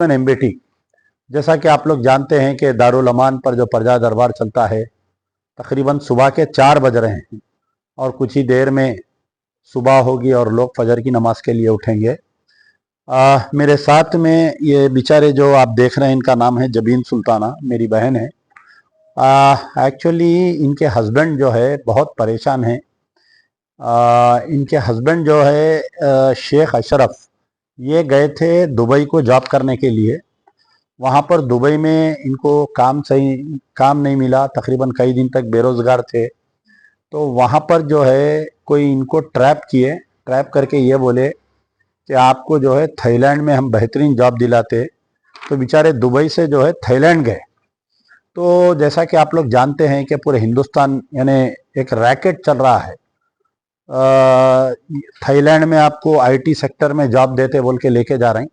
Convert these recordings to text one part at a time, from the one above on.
MBT. जैसा कि आप लोग जानते हैं कि दारुल अमान पर जो प्रजा दरबार चलता है, तकरीबन सुबह के 4 बज रहे हैं और कुछ ही देर में सुबह होगी और लोग फजर की नमाज के लिए उठेंगे। मेरे साथ में ये बेचारे जो आप देख रहे हैं, इनका नाम है जबीन सुल्ताना, मेरी बहन है। एक्चुअली इनके हस्बैंड जो है बहुत परेशान हैं। इनके हस्बैंड जो है शेख अशरफ, ये गए थे दुबई को जॉब करने के लिए। वहाँ पर दुबई में इनको काम नहीं मिला, तकरीबन कई दिन तक बेरोज़गार थे। तो वहाँ पर जो है कोई इनको ट्रैप करके ये बोले कि आपको जो है थाईलैंड में हम बेहतरीन जॉब दिलाते। तो बेचारे दुबई से जो है थाईलैंड गए। तो जैसा कि आप लोग जानते हैं कि पूरे हिंदुस्तान यानी एक रैकेट चल रहा है। थाईलैंड में आपको आईटी सेक्टर में जॉब देते बोल के लेके जा रहे हैं।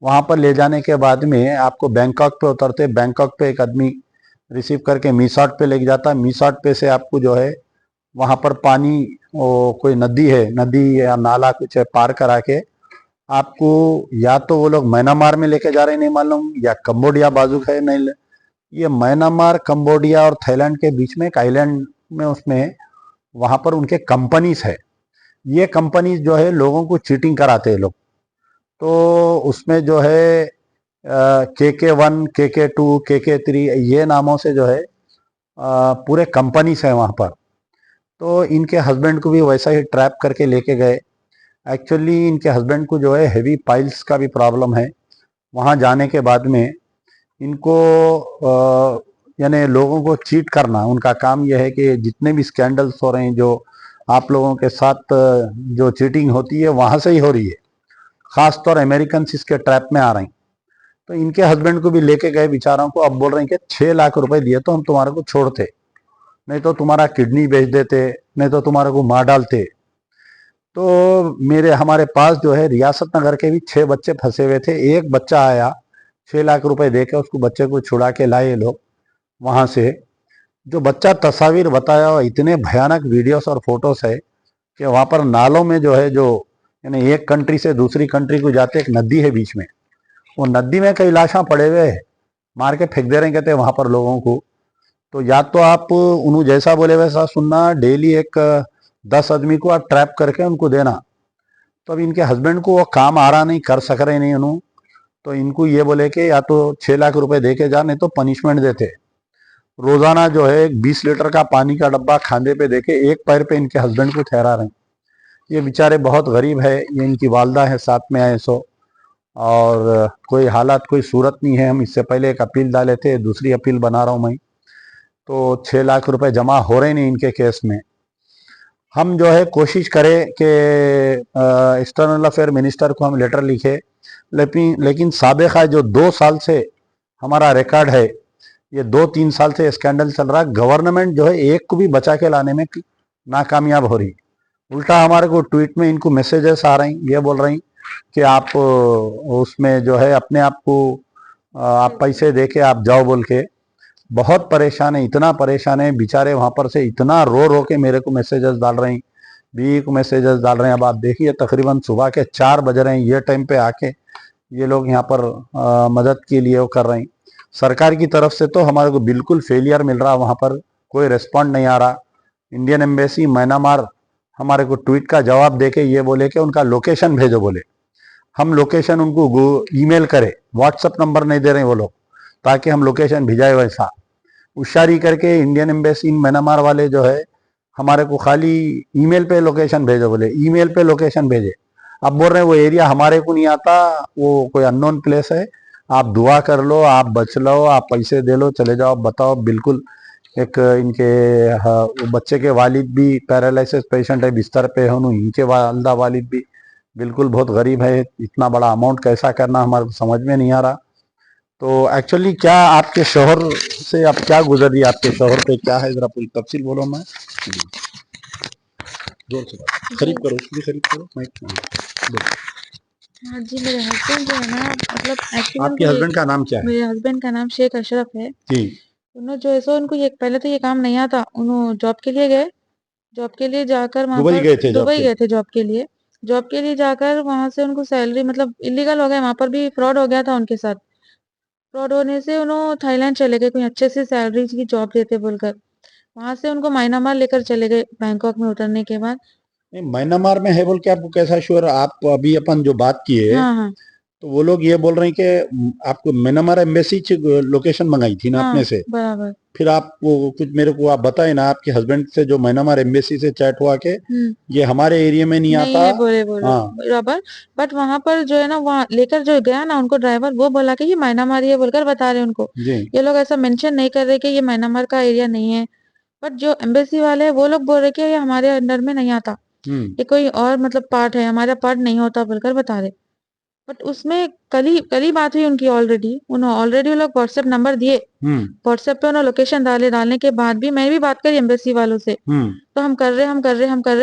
वहाँ पर ले जाने के बाद में आपको बैंकॉक पे उतरते, बैंकॉक पे एक आदमी रिसीव करके मीसॉट पे लेके जाता। मीसॉट पे से आपको जो है वहाँ पर पानी, वो कोई नदी या नाला कुछ है, पार करा के आपको या तो वो लोग म्यांमार में लेके जा रहे हैं, नहीं मालूम, या कंबोडिया बाजू है, नहीं। ये म्यांमार, कंबोडिया और थाईलैंड के बीच में एक आइलैंड में, उसमें वहाँ पर उनके कंपनीज है। ये कंपनीज जो है लोगों को चीटिंग कराते हैं लोग। तो उसमें जो है KK1, KK2, KK3 ये नामों से जो है पूरे कंपनीज है वहाँ पर। तो इनके हस्बैंड को भी वैसा ही ट्रैप करके लेके गए। एक्चुअली इनके हस्बैंड को जो है हेवी पाइल्स का भी प्रॉब्लम है। वहाँ जाने के बाद में इनको यानी लोगों को चीट करना उनका काम यह है कि जितने भी स्कैंडल्स हो रहे हैं, जो आप लोगों के साथ जो चीटिंग होती है वहाँ से ही हो रही है। खास तौर अमेरिकन इसके ट्रैप में आ रहे हैं। तो इनके हस्बैंड को भी लेके गए बेचारों को। अब बोल रहे हैं कि 6 लाख रुपए दिए तो हम तुम्हारे को छोड़ते, नहीं तो तुम्हारा किडनी बेच देते, नहीं तो तुम्हारे को मार डालते। तो हमारे पास जो है रियासत नगर के भी 6 बच्चे फंसे हुए थे। एक बच्चा आया, 6 लाख रुपए दे के उसको बच्चे को छुड़ा के लाए लोग वहां से। जो बच्चा तस्वीर बताया, इतने भयानक वीडियोस और फोटोस है कि वहां पर नालों में जो है, जो यानी एक कंट्री से दूसरी कंट्री को जाते, एक नदी है बीच में, वो नदी में कई लाशा पड़े हुए हैं, मार के फेंक दे रहे हैं कहते हैं वहां पर लोगों को। तो या तो आप उन्होंने जैसा बोले वैसा सुनना, डेली एक 10 आदमी को आप ट्रैप करके उनको देना। तो अब इनके हस्बैंड को वो काम आ रहा नहीं, कर सक रहे नहीं उन्होंने। तो इनको ये बोले कि या तो 6 लाख रुपए दे के जा, नहीं तो पनिशमेंट देते। रोजाना जो है 20 लीटर का पानी का डब्बा खांदे पे देके एक पैर पे इनके हस्बैंड को ठहरा रहे हैं। ये बेचारे बहुत गरीब है। ये इनकी वालदा है साथ में आए सो, और कोई हालात कोई सूरत नहीं है। हम इससे पहले एक अपील डाले थे, दूसरी अपील बना रहा हूँ मैं। तो 6 लाख रुपए जमा हो रहे नहीं इनके केस में। हम जो है कोशिश करें कि एक्सटर्नल अफेयर मिनिस्टर को हम लेटर लिखे, लेकिन साबिक़ा जो 2 साल से हमारा रिकॉर्ड है, ये 2-3 साल से स्कैंडल चल रहा है। गवर्नमेंट जो है एक को भी बचा के लाने में नाकामयाब हो रही। उल्टा हमारे को ट्वीट में इनको मैसेजेस आ रहे हैं, ये बोल रही कि आप उसमें जो है अपने आप को आप पैसे दे के आप जाओ बोल के। बहुत परेशान है, इतना परेशान है बेचारे। वहां पर से इतना रो रो के मेरे को मैसेजेस डाल रहे हैं, बीवी को मैसेजेस डाल रहे हैं। अब आप देखिए तकरीबन सुबह के 4 बज रहे हैं, ये टाइम पे आके ये लोग यहाँ पर मदद के लिए वो कर रहे हैं। सरकार की तरफ से तो हमारे को बिल्कुल फेलियर मिल रहा, वहां पर कोई रिस्पॉन्ड नहीं आ रहा। इंडियन एम्बेसी म्यांमार हमारे को ट्वीट का जवाब देके ये बोले कि उनका लोकेशन भेजो बोले। हम लोकेशन उनको ईमेल करें, व्हाट्सएप नंबर नहीं दे रहे वो लोग, ताकि हम लोकेशन भिजाए। वैसा होशियारी करके इंडियन एम्बेसी म्यांमार वाले जो है हमारे को खाली ईमेल पे लोकेशन भेजो बोले, ईमेल पे लोकेशन भेजे। अब बोल रहे हैं वो एरिया हमारे को नहीं आता, वो कोई अननोन प्लेस है, आप दुआ कर लो, आप बच लो, आप पैसे दे लो, चले जाओ। बताओ, बिल्कुल एक इनके वो बच्चे के वालिद भी पैरालिसिस पेशेंट है, बिस्तर पे है, इनके वालदा वालिद भी बिल्कुल बहुत गरीब है। इतना बड़ा अमाउंट कैसा करना हमारे को समझ में नहीं आ रहा। तो एक्चुअली क्या आपके शोहर से आप क्या गुजर रही है, आपके शोहर पे क्या है, जरा पूरी तफसील बोलो। मैं जोर से खरीद करो, उसकी खरीद करो माइक बोलो। हाँ जी, मेरे हस्बैंड जो है ना, मतलब एक्चुअली आपके हस्बैंड का नाम क्या है? मेरे हस्बैंड का नाम शेख अशरफ है। जी। उन्होंने जो है सो उनको ये पहले तो ये काम नहीं आता। उन्होंने जॉब के लिए गए, जॉब के लिए जाकर वहाँ दुबई पर गए थे जॉब दुबई के गए लिए? थे जॉब के लिए। जॉब के लिए जाकर वहां से उनको सैलरी मतलब इलीगल हो गया, वहां पर भी फ्रॉड हो गया था उनके साथ। फ्रॉड होने से उन्होंने थाईलैंड चले गए, कोई अच्छे से सैलरी की जॉब देते बोलकर। वहां से उनको म्यांमार लेकर चले गए बैंकॉक में उतरने के बाद। नहीं, म्यांमार में है बोल के आपको कैसा श्योर? आप अभी अपन जो बात किए हाँ हाँ तो वो लोग ये बोल रहे हैं कि आपको म्यांमार एम्बेसी लोकेशन मंगाई थी ना हाँ अपने से। बराबर। फिर आप वो कुछ मेरे को आप बताए ना, आपके हस्बैंड से जो म्यांमार एम्बेसी से चैट हुआ के ये हमारे एरिया में नहीं नहीं आता। है बोले वो लोग हाँ। बराबर। बट वहां पर जो है ना, वहाँ लेकर जो गया ना उनको ड्राइवर, वो बोला कि ये म्यांमार है बोलकर बता रहे उनको। जी। ये लोग ऐसा मेंशन नहीं कर रहे कि ये म्यांमार का एरिया नहीं है। बट जो एम्बेसी वाले हैं वो लोग बोल रहे कि ये हमारे अंडर में नहीं आता, हम्म। ये कोई और मतलब पार्ट है, हमारा पार्ट नहीं होता बोलकर बता रहे। बट उसमें कल ही बात हुई उनकी ऑलरेडी। उन्होंने ऑलरेडी वो लोग व्हाट्सएप नंबर दिए, हम्म। व्हाट्सएप पे उन्होंने लोकेशन डाले, डालने के बाद भी मैं भी बात करी एम्बेसी वालों से। हम्म। तो हम कर रहे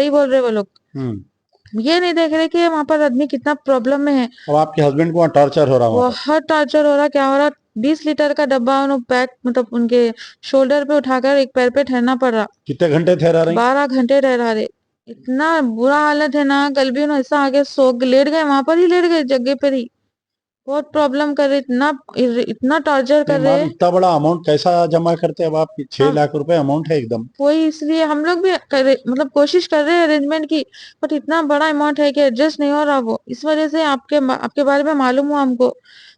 ही बोल रहे वो लोग। हम्म। ये नहीं देख रहे कि वहां पर आदमी कितना प्रॉब्लम में है। अब आपके हस्बैंड को वहाँ टॉर्चर हो रहा वहाँ पर? बहुत टॉर्चर हो रहा, क्या हो रहा, 20 लीटर का डब्बा उन्होंने बैक मतलब उनके शोल्डर पे उठाकर एक पैर पे ठहरना पड़ रहा। कितने घंटे ठहरा रही? 12 घंटे रह रहा रे। इतना बुरा हालत है ना, कल भी उन्होंने ऐसा आगे सो लेट गए, वहां पर ही लेट गए जगह पर ही। बहुत प्रॉब्लम कर रहे, इतना इतना टॉर्चर नहीं कर मैम, रहे। इतना बड़ा अमाउंट कैसा जमा करते हैं? अब आप 6 लाख रुपए अमाउंट है एकदम। वही इसलिए हम लोग भी मतलब कोशिश कर रहे हैं अरेंजमेंट की। बट इतना बड़ा अमाउंट है कि एडजस्ट नहीं हो रहा वो। इस वजह से आपके बारे में मालूम हुआ हमको,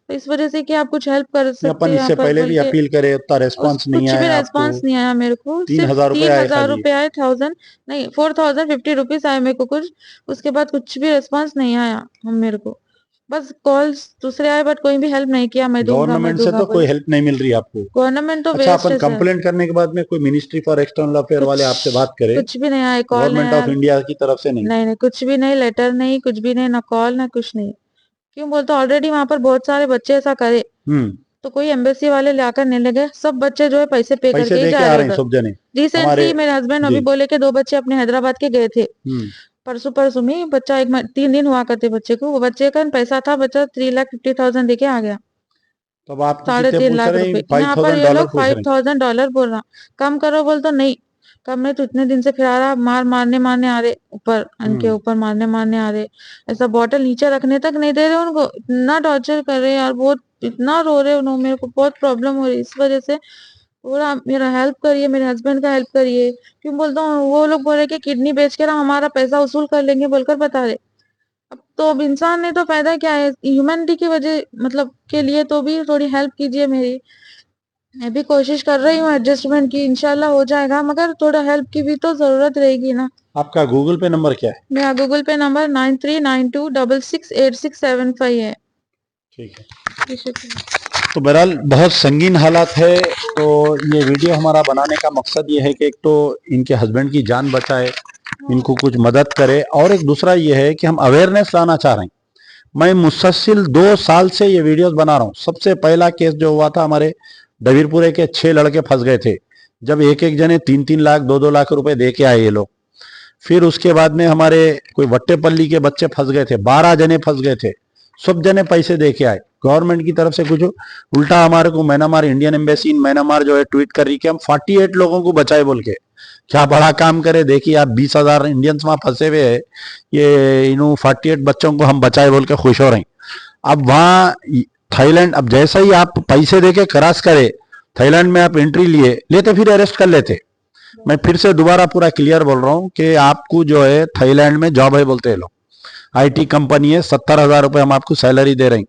तो इस वजह से कि आप कुछ हेल्प कर नहीं, सकते अपन हैं यहाँ इससे पर पहले बोल भी के। अपील करे, उतना उस रेस्पॉन्स नहीं कुछ भी आया आपको। रेस्पॉन्स नहीं आया मेरे को। तीन सिर्फ हजार रुपए तीन आए हजार खाली। रुपए आए, 1000 नहीं 4050 रुपीज आए मेरे को कुछ। उसके बाद कुछ भी रेस्पॉन्स नहीं आया हम मेरे को। बस कॉल्स दूसरे आए, बट कोई भी हेल्प नहीं किया, मैं गवर्नमेंट से दूंगा तो बोल। कोई हेल्प नहीं मिल रही आपको? गवर्नमेंट तो अच्छा, वेस्ट अपन है सर। कंप्लेंट करने के बाद में कोई मिनिस्ट्री फॉर एक्सटर्नल अफेयर कुछ वाले आपसे बात करे? कुछ भी नहीं आया, कॉल नहीं गवर्नमेंट आया। ऑफ इंडिया की तरफ से नहीं? नहीं नहीं कुछ भी नहीं, लेटर नहीं, कुछ भी नहीं, ना कॉल ना कुछ नहीं। क्यों बोलते, ऑलरेडी वहां पर बहुत सारे बच्चे ऐसा करे, हम्म। तो कोई एम्बेसी वाले लाकर नहीं लगे। सब बच्चे जो है पैसे पे पैसे करके ही दे के जा आ रहे रहे हैं उधर। सब जने हमारे। रिसेंटली मेरे हस्बैंड अभी जी। बोले कि 2 बच्चे अपने हैदराबाद के गए थे। हम्म। परसों परसों में बच्चा 3 दिन हुआ करते बच्चे को, वो बच्चे का पैसा था, बच्चा 3,50,000 देके आ गया। तो अब आपको साढ़े कितने तीन पूछ लाख रहे हैं? रुपए फाइव यहाँ पर थाउजेंड ये डॉलर लोग पूछ रहे हैं। $5,000 बोल रहा। कम करो बोल तो नहीं। कम में तो इतने दिन से फिर आ रहा, मारने मारने आ रहे ऊपर, उनके हम्म। ऊपर मारने मारने आ रहे। ऐसा बॉटल नीचे रखने तक नहीं दे रहे उनको, इतना टॉर्चर कर रहे यार। बहुत इतना रो रहे उन्होंने, मेरे को बहुत प्रॉब्लम हो रही इस वजह से। पूरा मेरा हेल्प करिए, मेरे हस्बैंड का हेल्प करिए। क्यों बोलता हूँ, वो लोग बोल रहे कि किडनी बेच कर हमारा पैसा वसूल कर लेंगे बोलकर बता रहे। अब इंसान ने तो फायदा क्या है, ह्यूमैनिटी की वजह मतलब के लिए तो भी थोड़ी हेल्प कीजिए मेरी। मैं भी कोशिश कर रही हूँ एडजस्टमेंट की, इंशाल्लाह हो जाएगा, मगर थोड़ा हेल्प की भी तो जरूरत रहेगी ना। आपका गूगल पे नंबर क्या है? मेरा गूगल पे नंबर 9392668675 है। ठीक है। जी, शुक्रिया। तो बहरहाल बहुत संगीन हालात है। तो ये वीडियो हमारा बनाने का मकसद ये है कि एक तो इनके हस्बैंड की जान बचाए, इनको कुछ मदद करे, और एक दूसरा ये है कि हम अवेयरनेस लाना चाह रहे हैं। मैं मुसलसिल 2 साल से ये वीडियोस बना रहा हूँ। सबसे पहला केस जो हुआ था, हमारे डबीरपुरे के 6 लड़के फंस गए थे, जब एक एक जने 3-3 लाख 2-2 लाख रुपए दे के आए ये लोग। फिर उसके बाद में हमारे कोई वट्टेपल्ली के बच्चे फंस गए थे, 12 जने फंस गए थे, सब जने पैसे दे के आए। गवर्नमेंट की तरफ से कुछ उल्टा हमारे को Myanmar, Indian embassy in Myanmar जो है ट्वीट कर रही कि हम 48 लोगों को बचाए बोल के। क्या बड़ा काम करे, देखिए आप 20,000 इंडियंस वहां फंसे हुए है, ये इन 48 बच्चों को हम बचाए बोल के खुश हो रहे हैं। अब वहां थाईलैंड, अब जैसा ही आप पैसे देके क्रॉस करे, थाईलैंड में आप एंट्री लेते फिर अरेस्ट कर लेते। मैं फिर से दोबारा पूरा क्लियर बोल रहा हूँ कि आपको जो है थाईलैंड में जॉब है बोलते हैं लोग, आईटी कंपनी है, 70,000 रुपए हम आपको सैलरी दे रहे हैं।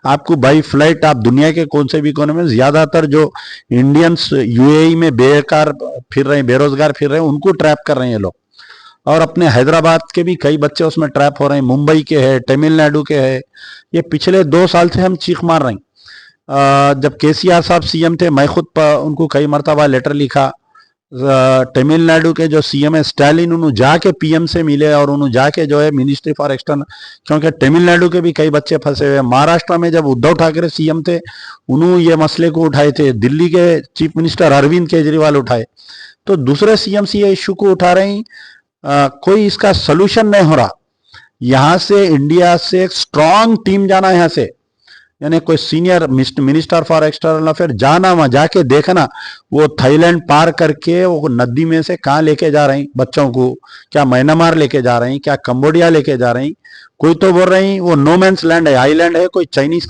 आपको बाई फ्लाइट आप दुनिया के कौन से भी कोने में, ज्यादातर जो इंडियंस यूएई में बेकार फिर रहे हैं, बेरोजगार फिर रहे हैं, उनको ट्रैप कर रहे हैं ये लोग। और अपने हैदराबाद के भी कई बच्चे उसमें ट्रैप हो रहे हैं, मुंबई के हैं, तमिलनाडु के हैं। ये पिछले 2 साल से हम चीख मार रहे हैं। जब केसीआर साहब सीएम थे, मैं खुद उनको कई मरतबा लेटर लिखा। तमिलनाडु के जो सीएम है स्टालिन, उन्होंने जाके पीएम से मिले और उन्होंने जाके जो है मिनिस्ट्री फॉर एक्सटर्नल, क्योंकि तमिलनाडु के भी कई बच्चे फंसे हुए हैं। महाराष्ट्र में जब उद्धव ठाकरे सीएम थे, उन्होंने ये मसले को उठाए थे। दिल्ली के चीफ मिनिस्टर अरविंद केजरीवाल उठाए। तो दूसरे सीएम ये इशू को उठा रहे हैं, कोई इसका सोल्यूशन नहीं हो रहा। यहां से इंडिया से एक स्ट्रांग टीम जाना है यहाँ से, यानी कोई senior minister for external affair जाना, वहां जाके देखना वो थाईलैंड पार करके वो नदी में से कहाँ लेके जा रही बच्चों को, क्या म्यांमार लेके जा रही, क्या कंबोडिया लेके जा रही। कोई तो बोल रही वो नो मैंस लैंड है, आइलैंड है, कोई चाइनीज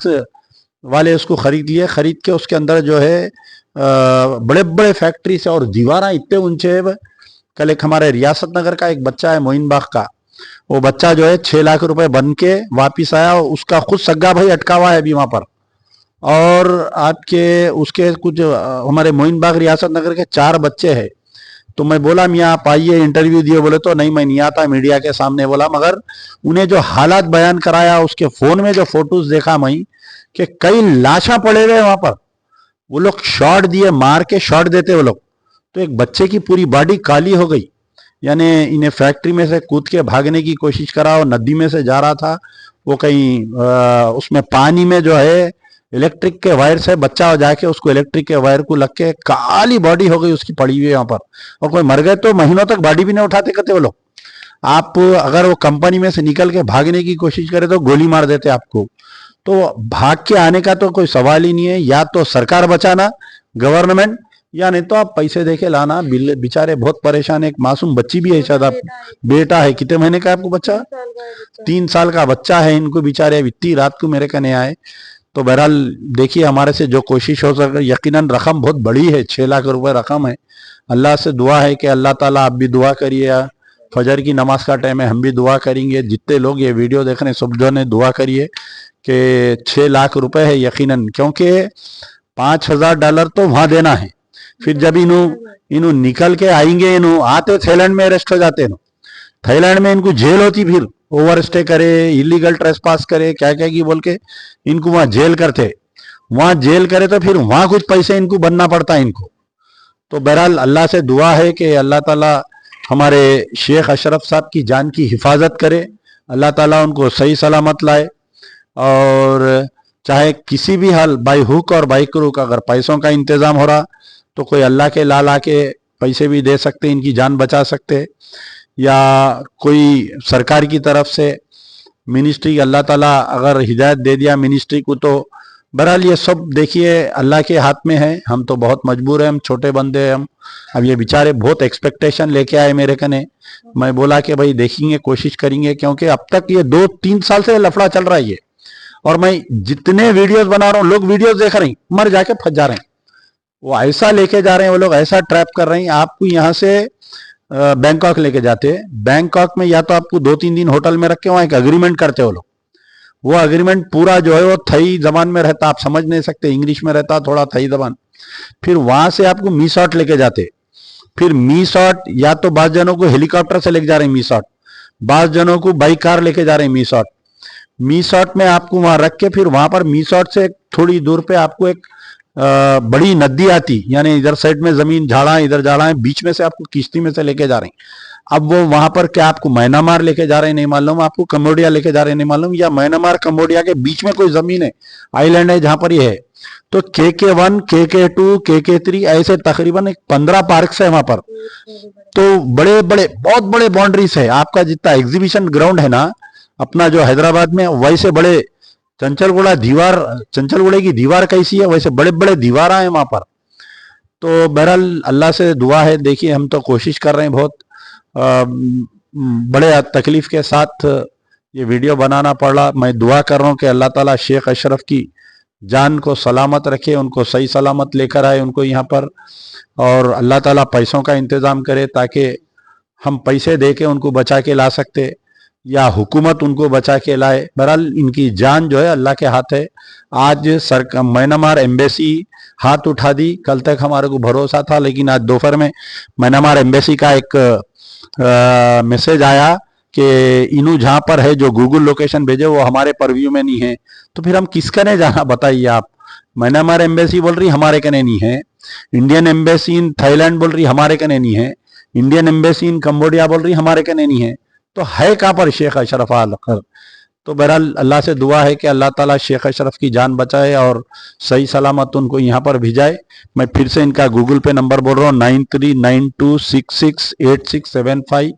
वाले उसको खरीद लिए, खरीद के उसके अंदर जो है बड़े बड़े फैक्ट्री से और दीवारा इतने ऊंचे है। कल एक हमारे रियासत नगर का एक बच्चा है मोइन बाग का, वो बच्चा जो है 6 लाख रुपए बन के वापिस आया, उसका खुद सग्गा भाई अटका हुआ है अभी वहां पर। और आपके उसके कुछ हमारे मोइन बाग रियासत नगर के 4 बच्चे हैं। तो मैं बोला मियाँ आप आइए इंटरव्यू दिए, बोले तो नहीं मैं नहीं आता मीडिया के सामने। बोला मगर उन्हें जो हालात बयान कराया, उसके फोन में जो फोटोज देखा मैं कि कई लाशा पड़े हुए वहां पर, वो लोग शॉट दिए, मार के शॉट देते वो लोग। तो एक बच्चे की पूरी बॉडी काली हो गई, यानी इन्हें फैक्ट्री में से कूद के भागने की कोशिश करा, और नदी में से जा रहा था वो कहीं उसमें पानी में जो है इलेक्ट्रिक के वायर से बच्चा जाके उसको इलेक्ट्रिक के वायर को लग के काली बॉडी हो गई उसकी पड़ी हुई वहां पर। और कोई मर गए तो महीनों तक बॉडी भी नहीं उठाते कहते वो लोग। आप अगर वो कंपनी में से निकल के भागने की कोशिश करे तो गोली मार देते आपको। तो भाग के आने का तो कोई सवाल ही नहीं है, या तो सरकार बचाना गवर्नमेंट, या नहीं तो आप पैसे देके लाना। बेचारे बहुत परेशान है। एक मासूम बच्ची भी है, शायद आप बेटा है, कितने महीने का है आपको बच्चा? 3 साल का बच्चा है इनको बेचारे। इतनी रात को मेरे कने आए। तो बहरहाल देखिए हमारे से जो कोशिश हो सके, यकीनन रकम बहुत बड़ी है, 6 लाख रुपए रकम है। अल्लाह से दुआ है कि अल्लाह ताला आप भी दुआ करिए, फजर की नमाज का टाइम है, हम भी दुआ करेंगे। जितने लोग ये वीडियो देख रहे हैं सब जो ने दुआ करिए कि 6 लाख रुपए है यकीनन, क्योंकि $5,000 तो वहां देना है। फिर जब इन्हों निकल के आएंगे, इन्हों आते थाईलैंड में अरेस्ट हो जाते हैं। थाईलैंड में इनको जेल होती, फिर ओवर स्टे करे, इलीगल ट्रेसपास करे, क्या क्या की बोल के इनको वहां जेल करते। वहां जेल करे तो फिर वहां कुछ पैसे इनको बनना पड़ता है इनको। तो बहरहाल अल्लाह से दुआ है कि अल्लाह ताला हमारे शेख अशरफ साहब की जान की हिफाजत करे, अल्लाह ताला उनको सही सलामत लाए। और चाहे किसी भी हाल बाई हुक और बाई क्रूक अगर पैसों का इंतजाम हो रहा तो कोई अल्लाह के लाल आके पैसे भी दे सकते, इनकी जान बचा सकते, या कोई सरकार की तरफ से मिनिस्ट्री, अल्लाह ताला अगर हिदायत दे दिया मिनिस्ट्री को, तो बहरहाल ये सब देखिए अल्लाह के हाथ में है। हम तो बहुत मजबूर हैं, हम छोटे बंदे हैं हम। अब ये बेचारे बहुत एक्सपेक्टेशन लेके आए मेरे कने। मैं बोला कि भाई देखेंगे, कोशिश करेंगे, क्योंकि अब तक ये 2-3 साल से लफड़ा चल रहा है ये। और मैं जितने वीडियोस बना रहा हूँ, लोग वीडियोस देख रहे हैं, मर जाके फंस जा रहे हैं। वो ऐसा लेके जा रहे हैं, वो लोग ऐसा ट्रैप कर रहे हैं। आपको यहाँ से बैंकॉक लेके जाते हैं, बैंकॉक में या तो आपको 2-3 दिन होटल में रख के वहां एक अग्रीमेंट करते हो लोग। वो अग्रीमेंट पूरा जो है वो थाई जबान में रहता, आप समझ नहीं सकते, इंग्लिश में रहता थोड़ा थाई जबान। फिर वहां से आपको मीसॉट लेके जाते, फिर मीसॉट या तो 20 जनों को हेलीकॉप्टर से लेके जा रहे हैं मीसॉट, 20 जनों को बाई कार लेके जा रहे हैं मीसॉट। मीसॉट में आपको वहां रख के फिर वहां पर मीसॉट से थोड़ी दूर पे आपको एक बड़ी नदी आती, यानी इधर साइड में जमीन झाड़ा है, इधर झाड़ा है, बीच में से आपको किश्ती में से लेके जा रहे हैं। अब वो वहां पर क्या आपको म्यांमार लेके जा रहे हैं नहीं मालूम, आपको कंबोडिया लेके जा रहे हैं नहीं मालूम, या म्यांमार कंबोडिया के बीच में कोई जमीन है, आइलैंड है जहां पर ये है। तो KK1, KK2, KK3 ऐसे तकरीबन 15 पार्क है वहां पर। तो बड़े बड़े बहुत बड़े बाउंड्रीज है। आपका जितना एग्जीबिशन ग्राउंड है ना अपना जो हैदराबाद में, वैसे बड़े चंचलगुड़ा की दीवार कैसी है, वैसे बड़े बड़े दीवारा है वहां पर। तो बहरहाल अल्लाह से दुआ है। देखिए हम तो कोशिश कर रहे हैं बहुत बड़े तकलीफ के साथ ये वीडियो बनाना पड़ा। मैं दुआ कर रहा हूँ कि अल्लाह ताला शेख अशरफ की जान को सलामत रखे, उनको सही सलामत लेकर आए उनको यहाँ पर, और अल्लाह ताला पैसों का इंतज़ाम करे ताकि हम पैसे दे के उनको बचा के ला सकते, या हुकूमत उनको बचा के लाए। बहरहाल इनकी जान जो है अल्लाह के हाथ है। आज म्यांमार एम्बेसी हाथ उठा दी, कल तक हमारे को भरोसा था, लेकिन आज दोपहर में म्यांमार एम्बेसी का एक मैसेज आया कि इनू जहां पर है जो गूगल लोकेशन भेजे वो हमारे परव्यू में नहीं है। तो फिर हम किस कने जाना बताइए आप। म्यांमार एम्बेसी बोल रही हमारे कने नहीं है, इंडियन एम्बेसी इन थाईलैंड बोल रही हमारे कने नहीं है, इंडियन एम्बेसी इन कंबोडिया बोल रही हमारे कने नहीं है। तो है कहाँ पर शेख अशरफ आलकर। तो बहरहाल अल्लाह से दुआ है कि अल्लाह ताला शेख अशरफ की जान बचाए और सही सलामत उनको यहाँ पर भिजाए। मैं फिर से इनका गूगल पे नंबर बोल रहा हूँ 9392668675।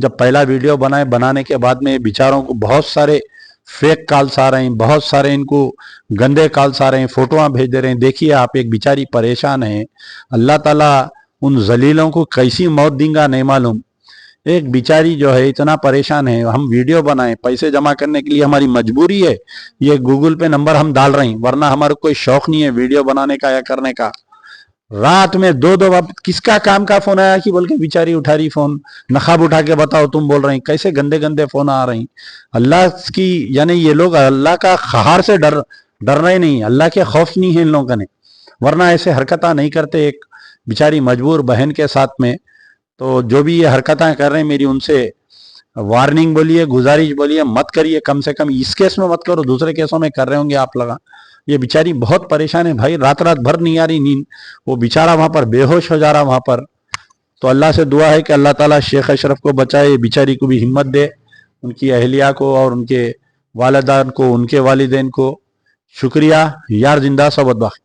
जब पहला वीडियो बनाने के बाद में बेचारों को बहुत सारे फेक कॉल्स आ रहे हैं, बहुत सारे इनको गंदे कॉल्स आ रहे हैं, फोटोआं भेज दे रहे हैं। देखिए आप, एक बेचारी परेशान है, अल्लाह ताला उन जलीलों को कैसी मौत देगा नहीं मालूम। एक बेचारी जो है इतना परेशान है, हम वीडियो बनाए, पैसे जमा करने के लिए हमारी मजबूरी है, ये गूगल पे नंबर हम डाल रहे हैं, वरना हमारा कोई शौक नहीं है वीडियो बनाने का या करने का। रात में 2-2 बार किसका काम का फोन आया कि बोल के बेचारी उठा रही फोन, नकाब उठा के बताओ तुम बोल रही, कैसे गंदे गंदे फोन आ रही। अल्लाह की, यानी ये लोग अल्लाह का क़हार से डर रहे नहीं, अल्लाह के खौफ नहीं है इन लोगों ने, वरना ऐसे हरकतें नहीं करते एक बेचारी मजबूर बहन के साथ में। तो जो भी ये हरकतें कर रहे हैं, मेरी उनसे वार्निंग बोलिए, गुजारिश बोलिए, मत करिए, कम से कम इस केस में मत करो, दूसरे केसों में कर रहे होंगे आप लोग। ये बेचारी बहुत परेशान है भाई, रात रात भर नहीं आ रही नींद, वो बेचारा वहां पर बेहोश हो जा रहा वहां पर। तो अल्लाह से दुआ है कि अल्लाह ताला शेख अशरफ को बचाए, बेचारी को भी हिम्मत दे, उनकी अहलिया को और उनके वालिदान को, उनके वालिदैन को। शुक्रिया यार, जिंदा सबद बाकी।